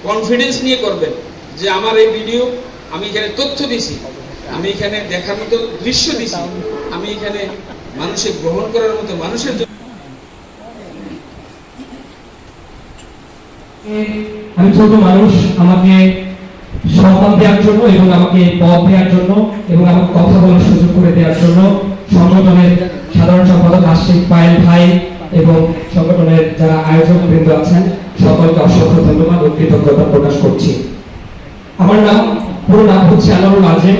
Confidence নিয়ে করবেন যে আমার এই ভিডিও আমি এখানে তথ্য দিছি, আমি এখানে দেখার মতো দৃশ্য দিছি, আমি এখানে মানুষের গ্রহণ করার মতো মানুষের জন্য। আমি ছোট মানুষ, আমাকে সম্মান দেওয়ার জন্য এবং আমাকে পদ দেওয়ার জন্য এবং আমাকে কথা বলার সুযোগ করে দেওয়ার জন্য সংগঠনের সাধারণ সম্পাদক আশিক পায়েল ভাই এবং সংগঠনের যারা আয়োজক বৃন্দ আছেন সকলকে অসংখ্য ধন্যবাদ ও কৃতজ্ঞতা প্রকাশ করছি। আমার পুরো নাম হচ্ছে আনোয়ারুল আজিম।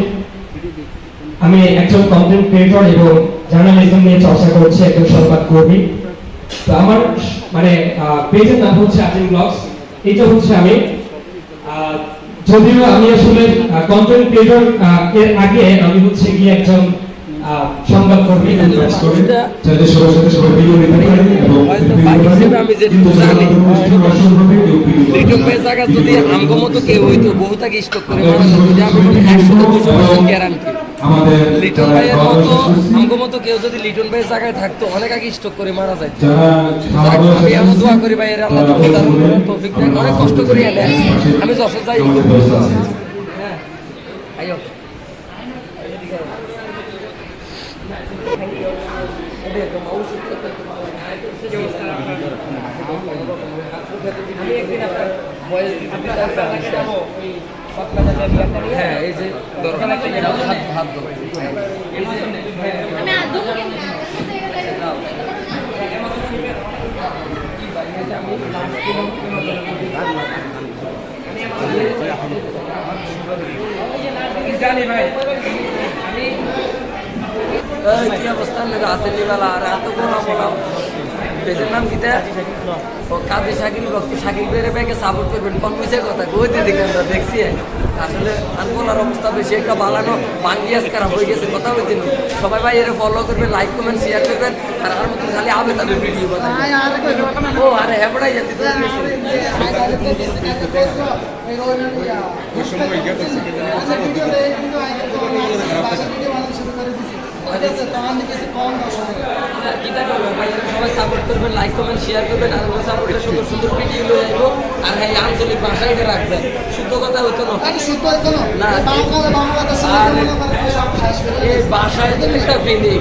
আমি একজন কন্টেন্ট ক্রিয়েটর এবং জার্নালিজম নিয়ে চর্চা করছি, একজন সংবাদ কর্মী। তো আমার পেজের নাম হচ্ছে আজিম ব্লগস। এটা হচ্ছে আমি, যদিও আমি আসলে কন্টেন্ট ক্রিয়েটর এর আগে আমি হচ্ছে গিয়ে একজন সংবাদ কর্মী। চাইলে সবার সাথে সবাই ভিডিও নিতে পারেন এবং লিটন ভাই জায়গা যদি আমগো মতো কেউ হইতো বহুটাকে স্টক করে মারা যদি আমি 100% গ্যারান্টি লিটন ভাইয়ের মতো আমগো মতো কেউ যদি লিটন ভাইয়ের জায়গায় থাকতো অনেক আগে স্টক করে মারা যায়। আমি এমন দোয়া করি ভাইয়ের আল্লাহ তৌফিক দেন, অনেক কষ্ট করে এলে আমি যশোর যাই। হ্যাঁ আইও হ্যাঁ এই যে হাত জানি ভাই কি অবস্থা আছে নিবেলা আর এত বলা পেজের নাম কিটা ও কাজী শাকিল ভক্ত শাকিল বেড়ে ব্যাগে সাপোর্ট করবেন কনফিউজের কথা গইতে দেখে আমরা দেখছি আসলে আর বলার অবস্থা বেশি একটা বালানো বাঙ্গিয়াস খারাপ হয়ে গেছে কথা বলছি সবাই ভাই এর ফলো করবেন, লাইক কমেন্ট শেয়ার করবেন আর আমার মতন খালি আবে তাদের ভিডিও বানাই। ও আরে হেবড়াই যেতে সবাই সাপোর্ট করবেন, লাইক কমেন্ট শেয়ার করবেন আর সাপোর্টে সুন্দর সুন্দর ভিডিও লয়ে আসবো। আর হ্যাঁ আঞ্চলিক ভাষায় এটা রাখবেন, শুদ্ধ কথা হইতো না এই ভাষায় তো একটা ফিলিং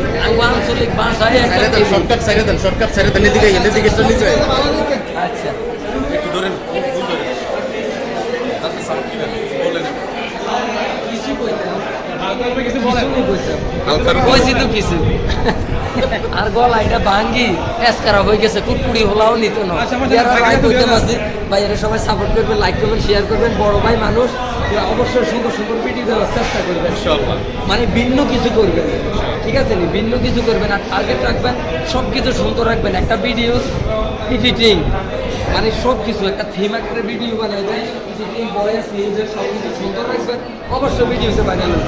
আঞ্চলিক ভাষায় একটা শর্টকাট সাইরে দেন এদিকে চলে যায়। আচ্ছা একটু ধরেন আর গলা এটা ভাঙ্গি এসকারা হয়ে গেছে, কুটকুড়ি হলাও নিত না। ভাইয়েরা সবাই সাপোর্ট করবেন, লাইক করবেন, শেয়ার করবেন। বড় ভাই মানুষ অবশ্যই সুন্দর সুন্দর ভিডিও দেওয়ার চেষ্টা করবেন, মানে ভিন্ন কিছু করবেন, ঠিক আছে নি ভিন্ন কিছু করবেন আর টার্গেট রাখবেন সব কিছু সুন্দর রাখবেন। একটা ভিডিও এডিটিং মানে সব কিছু একটা থিম আকারে ভিডিও বানাবেন, এডিটিং ভয়েস মিউজিক সব কিছু সুন্দর রাখবেন। অবশ্যই ভিডিওতে বানাবেন,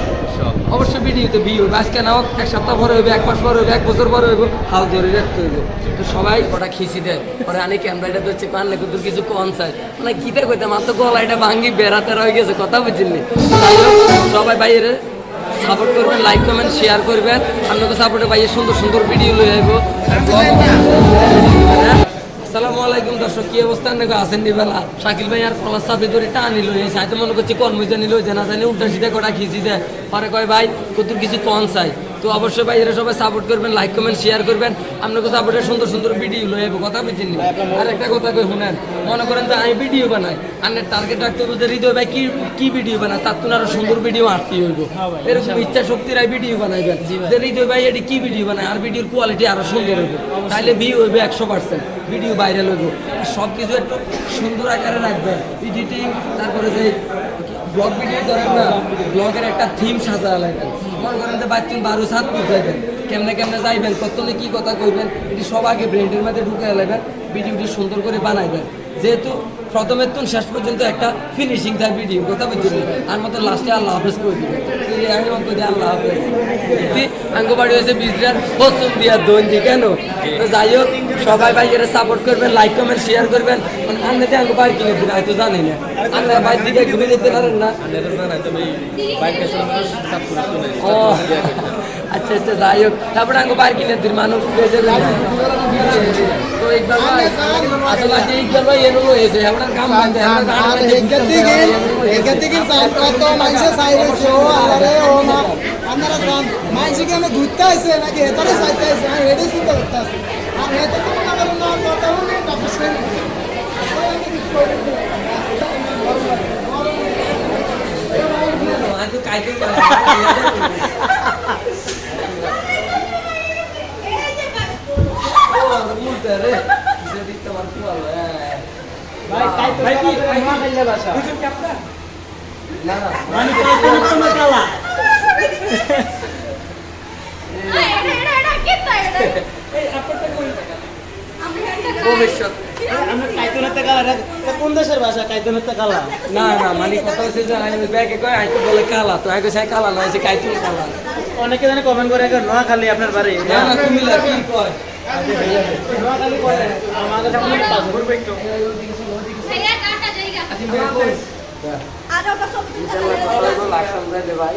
অবশ্যই ভিডিওতে ভিউ আজকে নাও এক সপ্তাহ পরে হইবে, এক মাস পরে হইবে, এক বছর পরে হইব, হাল ধরে রাখতে হইব। তো সবাই ওটা খিচি দেয় পরে আনি ক্যামেরাটা ধরছে কানলে কিন্তু কিছু কন চাই মানে কিতে কইতে মাত্র গলা এটা ভাঙ্গি বেড়াতে রয়ে গেছে কথা বুঝিনি। সবাই বাইরে সাপোর্ট করবেন, লাইক কমেন্ট শেয়ার করবেন। আপনাকে সাপোর্টে বাইরে সুন্দর সুন্দর ভিডিও লয়ে যাইব। আসসালামু আলাইকুম দর্শক, কি অবস্থা নাকি আছেন নিবেলা? শাকিল ভাই আর কলার চাপি ধরে টানি লই হয়তো মনে করছি কর্মচারী লই জানা জানি উল্টা সিধা কটা খিচি দেয় পরে কয় ভাই কত কিছু কন চাই। তো অবশ্যই ভাই এরা সবাই সাপোর্ট করবেন, লাইক কমেন্ট শেয়ার করবেন। আপনাকে সাপোর্টে সুন্দর সুন্দর ভিডিও লই যাবো কথা বুঝছেন। আর একটা কথা কই শুনেন, মনে করেন যে আমি ভিডিও বানাই আনের টার্গেট রাখতে হবে যে হৃদয় ভাই কি ভিডিও বানায় তার তুন আরো সুন্দর ভিডিও আটটি হইব। এরকম ইচ্ছা শক্তিরাই ভিডিও বানাইবেন যে হৃদয় ভাই এটি কি ভিডিও বানায় আর ভিডিওর কোয়ালিটি আরো সুন্দর হইব, তাইলে ভিউ হইবে 100%, ভিডিও ভাইরাল হইব। সব কিছু একটু সুন্দর আকারে রাখবেন, এডিটিং তারপরে যে ব্লগ ভিডিও করেন না ব্লগের একটা থিম সাজা লাগবেন। মনে করেন যে বাচ্চুন 12 সাত বুঝাইবেন কেমনে কেমনে যাইবেন কতনে কি কথা কইবেন এটি সব আগে ব্রেন্ডের মধ্যে ঢুকে লাগবেন, ভিডিওটি সুন্দর করে বানাইবেন। যেহেতু প্রথমের তুন শেষ পর্যন্ত একটা ফিনিশিং থাকে ভিডিও কথা বুঝছেন আর মতো লাস্টে আল্লাহ হাফেজ করে দিবেন। আমি মতো যে আল্লাহ হাফেজ আঙ্গবাড়ি হয়েছে বিজরার পছন্দ দিয়া দন্দি কেন। তো যাই হোক সবাই ভাই এরা সাপোর্ট করবেন, লাইক কমেন্ট শেয়ার করবেন। মানে আন্নাতে আঙ্গ বাড়ি কিনে দিন হয়তো জানি না আন্নার বাইর দিকে ঘুরে যেতে পারেন না। ও আচ্ছা আচ্ছা যাই হোক তারপরে আঙ্গো বাইর কিনে দিন মানুষ বেঁচে যায় তো ইকবাল ভাই আসলে আজকে ইকবাল ভাই এর হয়েছে আমরা কাম বাঁধে আমরা আর এখান থেকে কত মানুষে চাইছে ও আরে ও না আপনারা জান মানুষে কি আমি ঘুরতে আইছে নাকি এটারে চাইতে আইছে আমি এটাই চিন্তা করতে আছি আর এটা তো মনে করেন না কথা বলে তাপস করে আজকে কাইতে রে কিসে দিতে পারবো ভাই ভাই কি মা খাইলে বাসা বুঝুন কি আপনারা না না মানে তো কালা এটা কিতা এটা এই আপনারটা কোন আমি এটা ভবিষ্যৎ আমরা কাইতনাতে কালা কোন দেশের ভাষা কাইতনাতে কালা না না মানে কথা হচ্ছে যে আমি ব্যাগে কই আইতো বলে কালা তো আগে সেই কালা না সে কাইতুল কালা অনেকে জানে কমেন্ট করে নোয়াখালী আপনার বাড়ি না না তুমি কি কয় নোয়াখালী করে আমার কাছে কোনো পাসপোর্ট একটু সেটা কাটা জায়গা আজি বের কই আর ওটা সব লাখ সামনে দে ভাই